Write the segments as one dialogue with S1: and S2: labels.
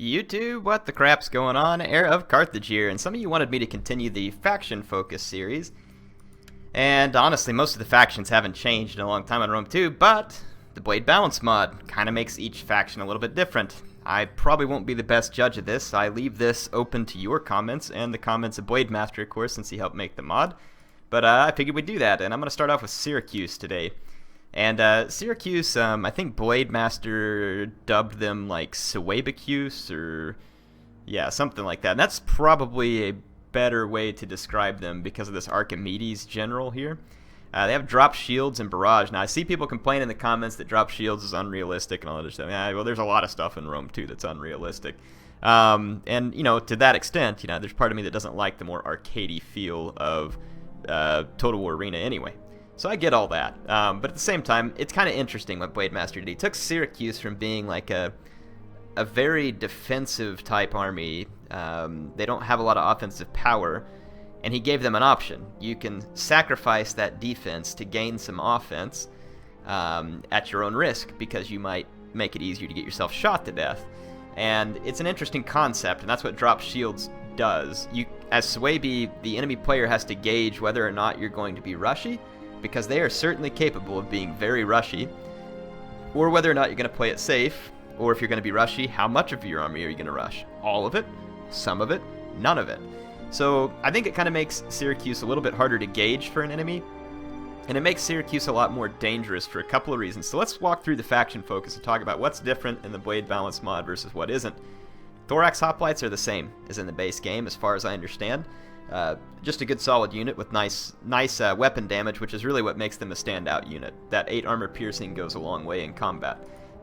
S1: YouTube, what the crap's going on? HeirofCarthage here, and some of you wanted me to continue the faction focus series. And honestly, most of the factions haven't changed in a long time on Rome 2, but the Blade Balance mod kind of makes each faction a little bit different. I probably won't be the best judge of this. I leave this open to your comments and the comments of Blade Master, of course, since he helped make the mod. But I figured we'd do that, and I'm going to start off with Syracuse today. And Syracuse, I think Blade Master dubbed them like Suabicuse, or yeah, something like that. And that's probably a better way to describe them because of this Archimedes general here. They have drop shields and barrage. Now, I see people complain in the comments that drop shields is unrealistic and all that other stuff. Yeah, well, there's a lot of stuff in Rome 2 that's unrealistic. And, you know, to that extent, you know, there's part of me that doesn't like the more arcadey feel of Total War Arena anyway. So I get all that. But at the same time, it's kind of interesting what Blade Master did. He took Syracuse from being like a very defensive type army. They don't have a lot of offensive power. And he gave them an option. You can sacrifice that defense to gain some offense at your own risk, because you might make it easier to get yourself shot to death. And it's an interesting concept, and that's what drop shields does. You, as Suabi, the enemy player has to gauge whether or not you're going to be rushy, because they are certainly capable of being very rushy, or whether or not you're going to play it safe, or if you're going to be rushy, how much of your army are you going to rush? All of it? Some of it? None of it? So I think it kind of makes Syracuse a little bit harder to gauge for an enemy, and it makes Syracuse a lot more dangerous for a couple of reasons. So let's walk through the faction focus and talk about what's different in the Blade Balance mod versus what isn't. Thorax hoplites are the same as in the base game, as far as I understand. Just a good solid unit with nice weapon damage, which is really what makes them a standout unit. That 8 armor piercing goes a long way in combat.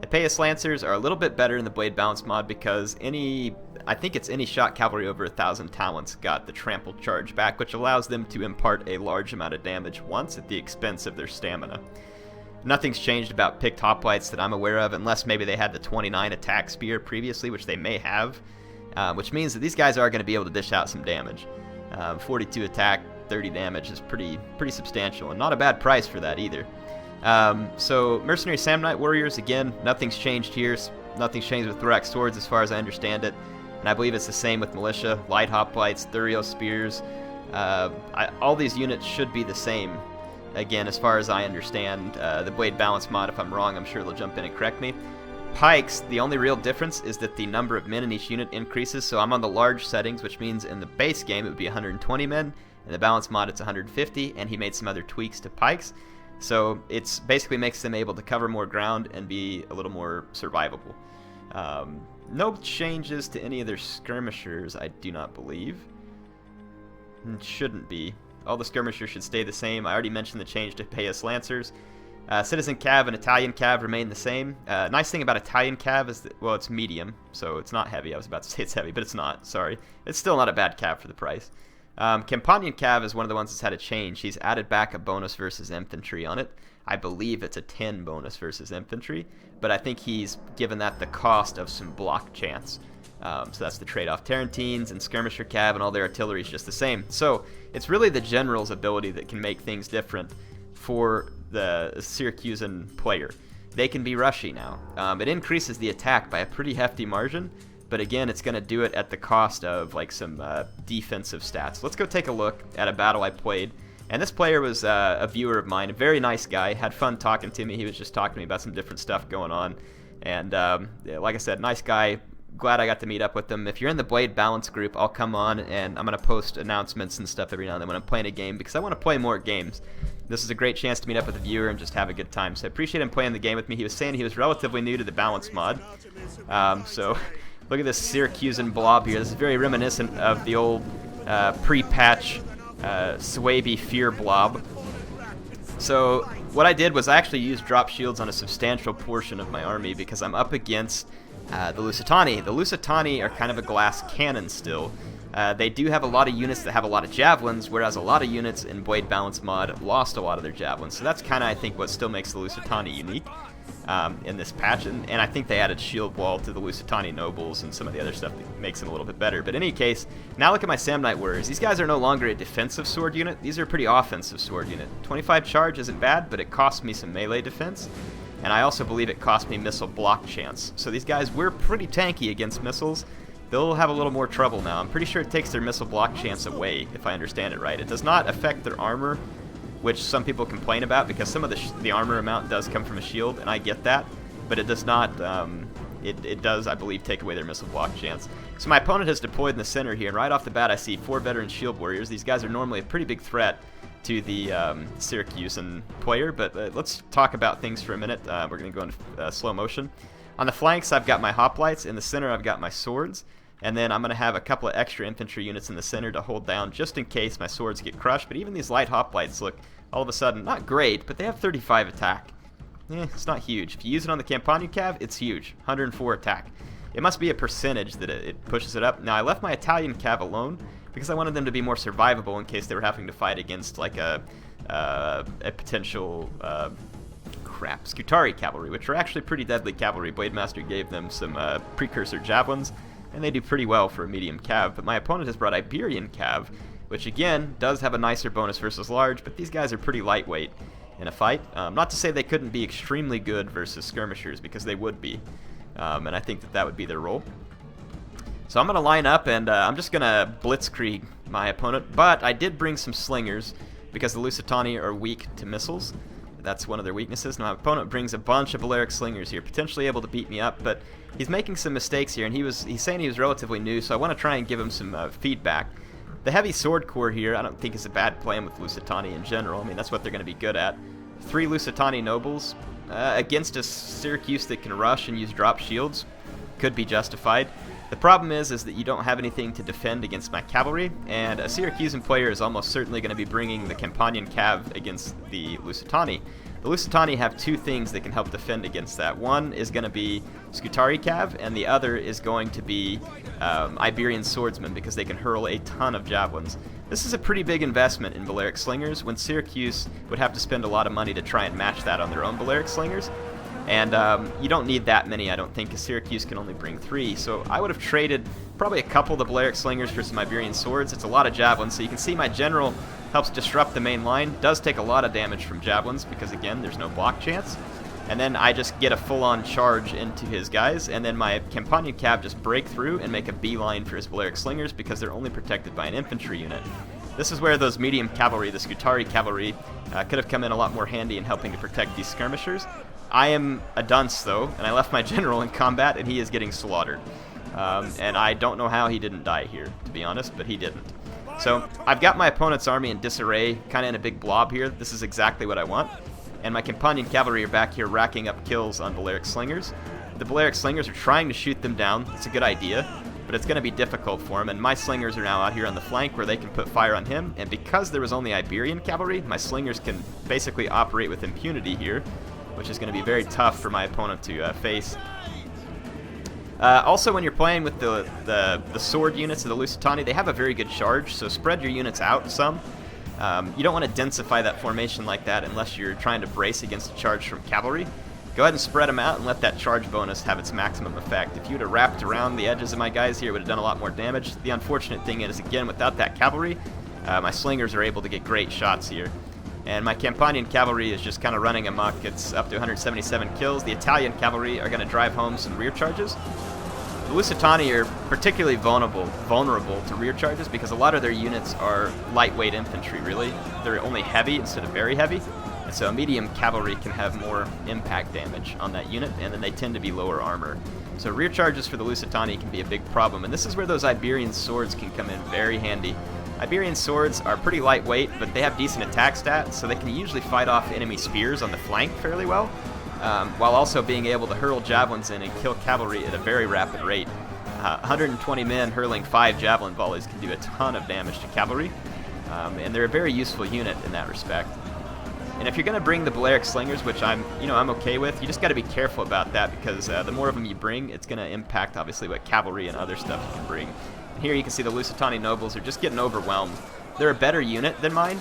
S1: Epeius Lancers are a little bit better in the Blade Balance mod because I think it's any shot cavalry over 1,000 talents got the trampled charge back, which allows them to impart a large amount of damage once at the expense of their stamina. Nothing's changed about picked hoplites that I'm aware of, unless maybe they had the 29 attack spear previously, which they may have, which means that these guys are going to be able to dish out some damage. 42 attack, 30 damage is pretty substantial, and not a bad price for that either. So Mercenary Samnite Warriors, again, nothing's changed here. Nothing's changed with Thorax Swords as far as I understand it. And I believe it's the same with Militia, Light Hoplites, Thurio Spears. All these units should be the same, again, as far as I understand. The Blade Balance mod, if I'm wrong, I'm sure they'll jump in and correct me. Pikes, the only real difference is that the number of men in each unit increases, so I'm on the large settings, which means in the base game it would be 120 men. In the Balance mod it's 150, and he made some other tweaks to Pikes. So it's basically makes them able to cover more ground and be a little more survivable. No changes to any of their skirmishers, I do not believe. It shouldn't be. All the skirmishers should stay the same. I already mentioned the change to Epeius Lancers. Citizen Cav and Italian Cav remain the same. Nice thing about Italian Cav is that, well, it's medium, so it's not heavy. I was about to say it's heavy, but it's not. Sorry. It's still not a bad Cav for the price. Campanian Cav is one of the ones that's had a change. He's added back a bonus versus infantry on it. I believe it's a 10 bonus versus infantry, but I think he's given that the cost of some block chance. So that's the trade-off. Tarantines and Skirmisher Cav and all their artillery is just the same. So it's really the general's ability that can make things different for the Syracusan player. They can be rushy now. It increases the attack by a pretty hefty margin, but again, it's going to do it at the cost of like some defensive stats. Let's go take a look at a battle I played. And this player was a viewer of mine, a very nice guy, had fun talking to me. He was just talking to me about some different stuff going on. And like I said, nice guy. Glad I got to meet up with him. If you're in the Blade Balance group, I'll come on and I'm going to post announcements and stuff every now and then when I'm playing a game, because I want to play more games. This is a great chance to meet up with a viewer and just have a good time. So I appreciate him playing the game with me. He was saying he was relatively new to the Balance mod. So look at this Syracusan blob here. This is very reminiscent of the old pre-patch Suabi Fear blob. So what I did was I actually used drop shields on a substantial portion of my army because I'm up against the Lusitani. The Lusitani are kind of a glass cannon still. They do have a lot of units that have a lot of javelins, whereas a lot of units in Blade Balance mod lost a lot of their javelins. So that's kind of, I think, what still makes the Lusitani unique in this patch. And I think they added shield wall to the Lusitani nobles and some of the other stuff that makes them a little bit better. But in any case, now look at my Samnite Warriors. These guys are no longer a defensive sword unit. These are a pretty offensive sword unit. 25 charge isn't bad, but it costs me some melee defense. and I also believe it cost me missile block chance. So these guys were pretty tanky against missiles. They'll have a little more trouble now. I'm pretty sure it takes their missile block chance away, if I understand it right. It does not affect their armor, which some people complain about, because some of the armor amount does come from a shield, and I get that, but it does not, it does, I believe, take away their missile block chance. So my opponent has deployed in the center here, and right off the bat I see 4 veteran shield warriors. These guys are normally a pretty big threat to the Syracuse player, but let's talk about things for a minute. We're going to go in slow motion. On the flanks, I've got my hoplites. In the center, I've got my swords. And then I'm going to have a couple of extra infantry units in the center to hold down just in case my swords get crushed. But even these light hoplites look, all of a sudden, not great, but they have 35 attack. It's not huge. If you use it on the Campanian Cav, it's huge. 104 attack. It must be a percentage that it pushes it up. Now, I left my Italian Cav alone because I wanted them to be more survivable in case they were having to fight against like a potential Scutari cavalry, which are actually pretty deadly cavalry. Blademaster gave them some precursor javelins, and they do pretty well for a medium cav. But my opponent has brought Iberian cav, which again does have a nicer bonus versus large, but these guys are pretty lightweight in a fight. Not to say they couldn't be extremely good versus skirmishers, because they would be, and I think that would be their role. So I'm going to line up, and I'm just going to blitzkrieg my opponent, but I did bring some slingers because the Lusitani are weak to missiles. That's one of their weaknesses. Now, my opponent brings a bunch of Balearic slingers here, potentially able to beat me up, but he's making some mistakes here, and he's saying he was relatively new, so I want to try and give him some feedback. The heavy sword core here I don't think is a bad plan with Lusitani in general. I mean, that's what they're going to be good at. 3 Lusitani nobles against a Syracuse that can rush and use drop shields could be justified. The problem is that you don't have anything to defend against my cavalry, and a Syracusan player is almost certainly going to be bringing the Campanian Cav against the Lusitani. The Lusitani have 2 things that can help defend against that. One is going to be Scutari Cav, and the other is going to be Iberian Swordsmen, because they can hurl a ton of javelins. This is a pretty big investment in Balearic Slingers, when Syracuse would have to spend a lot of money to try and match that on their own Balearic Slingers. And you don't need that many, I don't think, because Syracuse can only bring 3. So I would have traded probably a couple of the Balearic Slingers for some Iberian Swords. It's a lot of javelins, so you can see my general helps disrupt the main line. Does take a lot of damage from javelins, because again, there's no block chance. And then I just get a full-on charge into his guys, and then my Campanian Cav just break through and make a beeline for his Balearic Slingers, because they're only protected by an infantry unit. This is where those medium cavalry, the Scutari cavalry, could have come in a lot more handy in helping to protect these skirmishers. I am a dunce, though, and I left my general in combat, and he is getting slaughtered. And I don't know how he didn't die here, to be honest, but he didn't. So I've got my opponent's army in disarray, kind of in a big blob here. This is exactly what I want. And my Campanian cavalry are back here racking up kills on Balearic Slingers. The Balearic Slingers are trying to shoot them down. It's a good idea, but it's going to be difficult for him. And my Slingers are now out here on the flank where they can put fire on him. And because there was only Iberian cavalry, my Slingers can basically operate with impunity here, which is going to be very tough for my opponent to face. Also, when you're playing with the sword units of the Lusitani, they have a very good charge, so spread your units out some. You don't want to densify that formation like that unless you're trying to brace against a charge from cavalry. Go ahead and spread them out and let that charge bonus have its maximum effect. If you would have wrapped around the edges of my guys here, it would have done a lot more damage. The unfortunate thing is, again, without that cavalry, my slingers are able to get great shots here. And my Campanian cavalry is just kind of running amok. It's up to 177 kills. The Italian cavalry are going to drive home some rear charges. The Lusitani are particularly vulnerable to rear charges because a lot of their units are lightweight infantry, really. They're only heavy instead of very heavy. And so a medium cavalry can have more impact damage on that unit, and then they tend to be lower armor. So rear charges for the Lusitani can be a big problem, and this is where those Iberian swords can come in very handy. Iberian swords are pretty lightweight, but they have decent attack stats, so they can usually fight off enemy spears on the flank fairly well, while also being able to hurl javelins in and kill cavalry at a very rapid rate. 120 men hurling 5 javelin volleys can do a ton of damage to cavalry, and they're a very useful unit in that respect. And if you're going to bring the Balearic Slingers, which I'm okay with, you just got to be careful about that, because the more of them you bring, it's going to impact obviously what cavalry and other stuff you can bring. Here you can see the Lusitani nobles are just getting overwhelmed. They're a better unit than mine,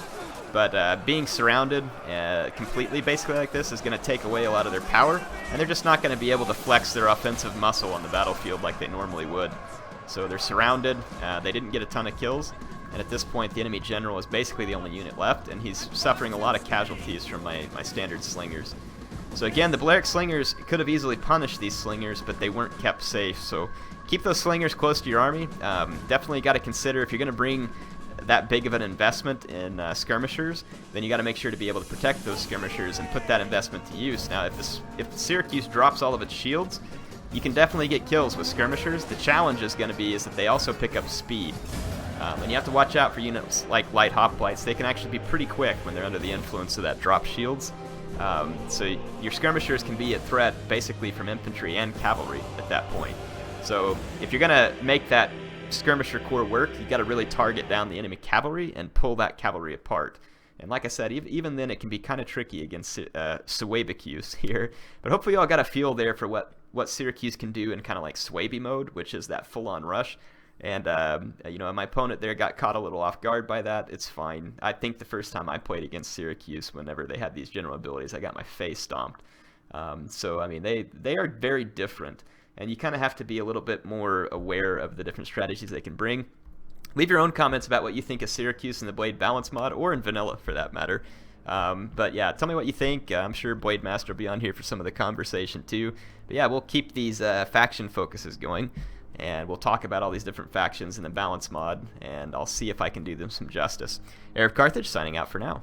S1: but being surrounded completely basically like this is going to take away a lot of their power, and they're just not going to be able to flex their offensive muscle on the battlefield like they normally would. So they're surrounded, they didn't get a ton of kills, and at this point the enemy general is basically the only unit left, and he's suffering a lot of casualties from my standard slingers. So again, the Balearic Slingers could have easily punished these Slingers, but they weren't kept safe. So keep those Slingers close to your army. Definitely got to consider, if you're going to bring that big of an investment in skirmishers, then you got to make sure to be able to protect those skirmishers and put that investment to use. Now, if Syracuse drops all of its shields, you can definitely get kills with skirmishers. The challenge is going to be is that they also pick up speed. And you have to watch out for units like light hoplites. They can actually be pretty quick when they're under the influence of that drop shields. So your skirmishers can be a threat basically from infantry and cavalry at that point. So if you're going to make that skirmisher core work, you got to really target down the enemy cavalry and pull that cavalry apart. And like I said, even then it can be kind of tricky against Syracuse here. But hopefully y'all got a feel there for what Syracuse can do in kind of like Swaby mode, which is that full-on rush. And my opponent there got caught a little off guard by that. It's fine. I think the first time I played against Syracuse, whenever they had these general abilities, I got my face stomped. So I mean, they are very different. And you kind of have to be a little bit more aware of the different strategies they can bring. Leave your own comments about what you think of Syracuse in the Blade Balance mod, or in vanilla for that matter. But yeah, tell me what you think. I'm sure Blade Master will be on here for some of the conversation too. But yeah, we'll keep these faction focuses going, and we'll talk about all these different factions in the Balance mod, and I'll see if I can do them some justice. HeirofCarthage signing out for now.